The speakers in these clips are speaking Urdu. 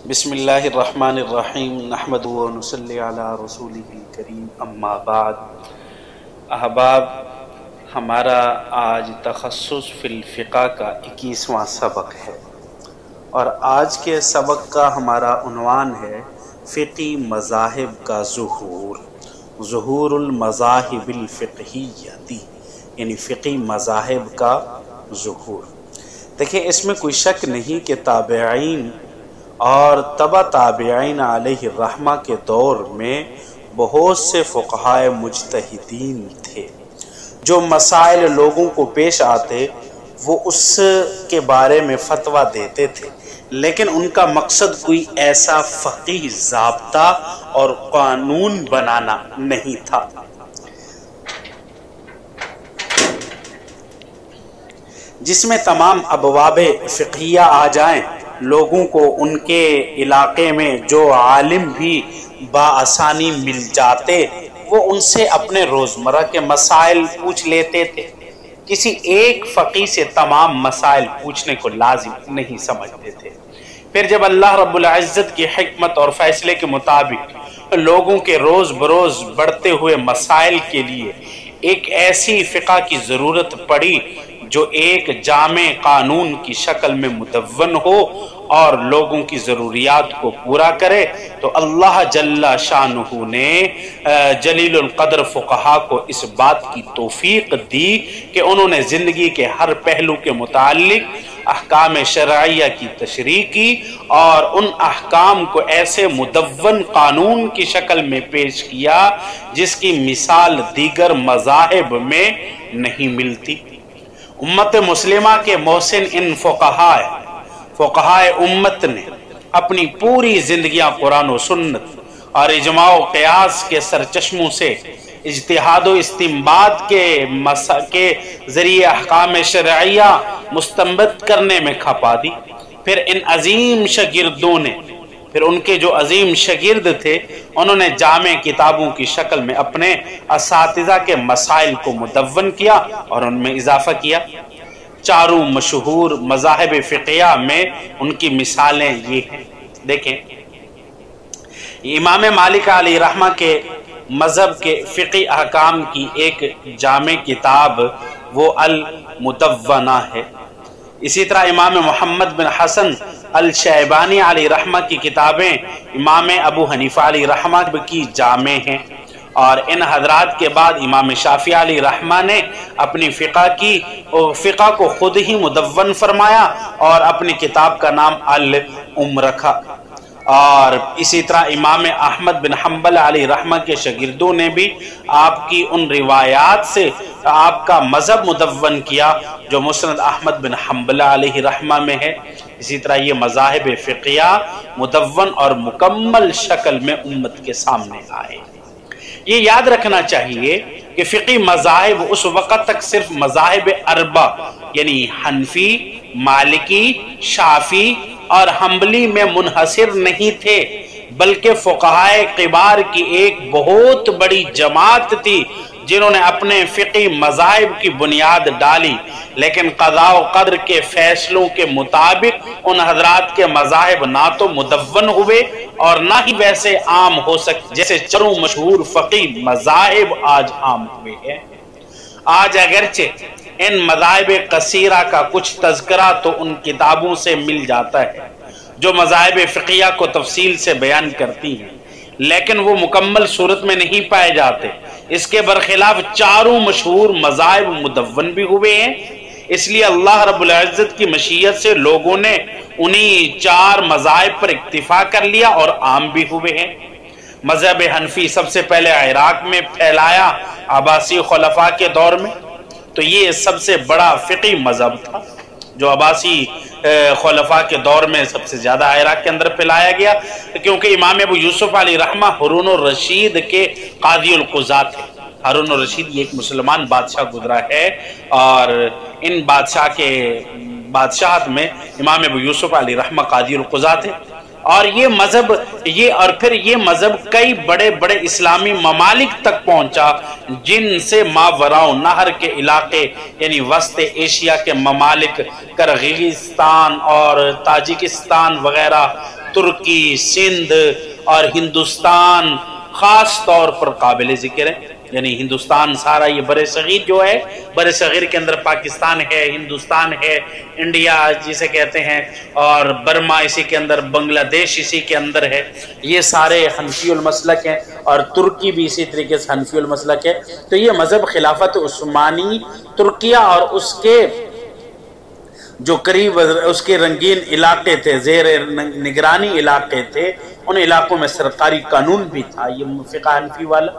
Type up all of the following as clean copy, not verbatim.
بسم اللہ الرحمن الرحیم نحمد و نصلی علی رسولہ الکریم اما بعد۔ احباب، ہمارا آج تخصص فی الفقہ کا 21واں سبق ہے، اور آج کے سبق کا ہمارا عنوان ہے فقی مذاہب کا ظہور المذاہب الفقہیتی، یعنی فقی مذاہب کا ظہور۔ دیکھیں، اس میں کوئی شک نہیں کہ تابعین اور تبع تابعین علیہ الرحمہ کے دور میں بہت سے فقہائے مجتہدین تھے جو مسائل لوگوں کو پیش آتے وہ اس کے بارے میں فتویٰ دیتے تھے، لیکن ان کا مقصد کوئی ایسا فقہی ضابطہ اور قانون بنانا نہیں تھا۔ جس میں تمام ابواب فقہیہ آ جائیں، لوگوں کو ان کے علاقے میں جو عالم بھی بآسانی مل جاتے وہ ان سے اپنے روزمرہ کے مسائل پوچھ لیتے تھے۔ کسی ایک فقی سے تمام مسائل پوچھنے کو لازم نہیں سمجھتے تھے۔ پھر جب اللہ رب العزت کی حکمت اور فیصلے کے مطابق لوگوں کے روز بروز بڑھتے ہوئے مسائل کے لیے ایک ایسی فقہ کی ضرورت پڑی جو ایک جامع قانون کی شکل میں مدون ہو اور لوگوں کی ضروریات کو پورا کرے، تو اللہ جل شانہ نے جلیل القدر فقہا کو اس بات کی توفیق دی کہ انہوں نے زندگی کے ہر پہلو کے متعلق احکام شرعیہ کی تشریح کی اور ان احکام کو ایسے مدون قانون کی شکل میں پیش کیا جس کی مثال دیگر مذاہب میں نہیں ملتی۔ امت مسلمہ کے محسن ان فقہائے امت نے اپنی پوری زندگیاں قرآن و سنت اور اجماع و قیاس کے سرچشموں سے اجتہاد و استنباط کے ذریعے احکام شرعیہ مستنبط کرنے میں کھپا دی۔ پھر ان عظیم شاگردوں نے ان کے جو عظیم شاگرد تھے انہوں نے جامع کتابوں کی شکل میں اپنے اساتذہ کے مسائل کو مدون کیا اور ان میں اضافہ کیا۔ چاروں مشہور مذاہب فقہیہ میں ان کی مثالیں یہ ہیں۔ دیکھیں، امام مالک علیہ رحمہ کے مذہب کے فقہی احکام کی ایک جامع کتاب وہ المدونہ ہے۔ اسی طرح امام محمد بن حسن الشیبانی علیہ رحمہ کی کتابیں امام ابو حنیفہ علیہ رحمہ کی جامع ہیں، اور ان حضرات کے بعد امام شافعی علیہ رحمہ نے اپنی فقہ کو خود ہی مدون فرمایا اور اپنی کتاب کا نام الام رکھا۔ اور اسی طرح امام احمد بن حنبل علیہ رحمہ کے شاگردوں نے بھی آپ کی ان روایات سے آپ کا مذہب مدون کیا جو مسند احمد بن حنبل علیہ رحمہ میں ہے۔ اسی طرح یہ مذاہب فقہیہ مدون اور مکمل شکل میں امت کے سامنے آئے۔ یہ یاد رکھنا چاہیے کہ فقہی مذاہب اس وقت تک صرف مذاہب اربع یعنی حنفی، مالکی، شافعی اور حنبلی میں منحصر نہیں تھے، بلکہ فقہائے کبار کی ایک بہت بڑی جماعت تھی جنہوں نے اپنے فقہی مذاہب کی بنیاد ڈالی، لیکن قضاء و قدر کے فیصلوں کے مطابق ان حضرات کے مذاہب نہ تو مدون ہوئے اور نہ ہی ویسے عام ہو سکتے جیسے چاروں مشہور فقہی مذاہب آج عام ہوئے ہیں۔ آج اگرچہ ان مذاہب کثیرہ کا کچھ تذکرہ تو ان کتابوں سے مل جاتا ہے جو مذاہب فقہیہ کو تفصیل سے بیان کرتی ہیں، لیکن وہ مکمل صورت میں نہیں پائے جاتے۔ اس کے برخلاف چاروں مشہور مذاہب مدون بھی ہوئے ہیں، اس لیے اللہ رب العزت کی مشیت سے لوگوں نے انہی چار مذاہب پر اکتفا کر لیا اور عام بھی ہوئے ہیں۔ مذہب حنفی سب سے پہلے عراق میں پھیلایا عباسی خلفاء کے دور میں، تو یہ سب سے بڑا فقہی مذہب تھا جو عباسی خلفاء کے دور میں سب سے زیادہ عراق کے اندر پھیلایا گیا، کیونکہ امام ابو یوسف علیہ رحمہ ہارون الرشید کے قاضی القضات تھے۔ ہارون الرشید یہ ایک مسلمان بادشاہ گزرا ہے، اور ان بادشاہت میں امام ابو یوسف علیہ رحمہ قاضی القضات تھے، اور یہ مذہب یہ مذہب کئی بڑے بڑے اسلامی ممالک تک پہنچا، جن سے ماوراء نہر کے علاقے یعنی وسط ایشیا کے ممالک کرغیزستان اور تاجکستان وغیرہ، ترکی، سندھ اور ہندوستان خاص طور پر قابل ذکر ہے۔ یعنی ہندوستان سارا یہ بر صغیر جو ہے، بر صغیر کے اندر پاکستان ہے، ہندوستان ہے، انڈیا جسے کہتے ہیں، اور برما اسی کے اندر، بنگلہ دیش اسی کے اندر ہے، یہ سارے حنفی المسلک ہیں، اور ترکی بھی اسی طریقے سے حنفی المسلک ہے۔ تو یہ مذہب خلافت عثمانی ترکیہ اور اس کے جو قریب اس کے رنگین علاقے تھے، زیر نگرانی علاقے تھے، ان علاقوں میں سرکاری قانون بھی تھا یہ فقہ حنفی والا،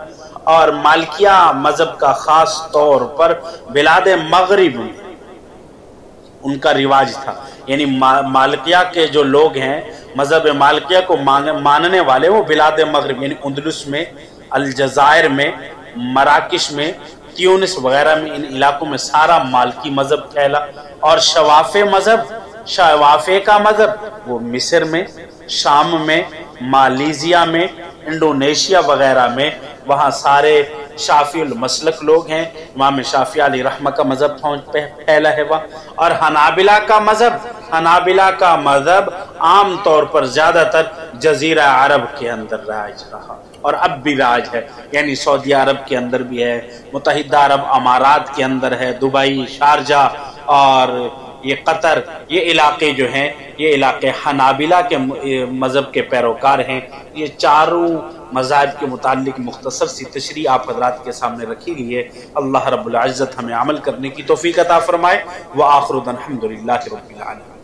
اور مالکیہ مذہب کا خاص طور پر بلاد مغرب میں ان کا رواج تھا۔ یعنی مالکیہ کے جو لوگ ہیں، مذہب مالکیہ کو ماننے والے، وہ بلاد مغرب یعنی اندلس میں، الجزائر میں، مراکش میں، تیونس وغیرہ میں، ان علاقوں میں سارا مالکی مذہب پھیلا۔ اور شوافے کا مذہب وہ مصر میں، شام میں، مالیزیا میں، انڈونیشیا وغیرہ میں، وہاں سارے شافعی المسلک لوگ ہیں، امام شافعی علیہ رحمہ کا مذہب پھیلا ہے وہاں۔ اور حنابلہ کا مذہب عام طور پر زیادہ تر جزیرہ عرب کے اندر رائج رہا، اور اب بھی رائج ہے، یعنی سعودی عرب کے اندر بھی ہے، متحدہ عرب امارات کے اندر ہے، دبئی، شارجہ اور یہ قطر، یہ علاقے جو ہیں، یہ علاقے حنابلہ کے مذہب کے پیروکار ہیں۔ یہ چاروں مذاہب کے متعلق مختصر سی تشریح آپ حضرات کے سامنے رکھی گئی ہے۔ اللہ رب العزت ہمیں عمل کرنے کی توفیق عطا فرمائے۔ وآخر الحمدللہ رب العالمین۔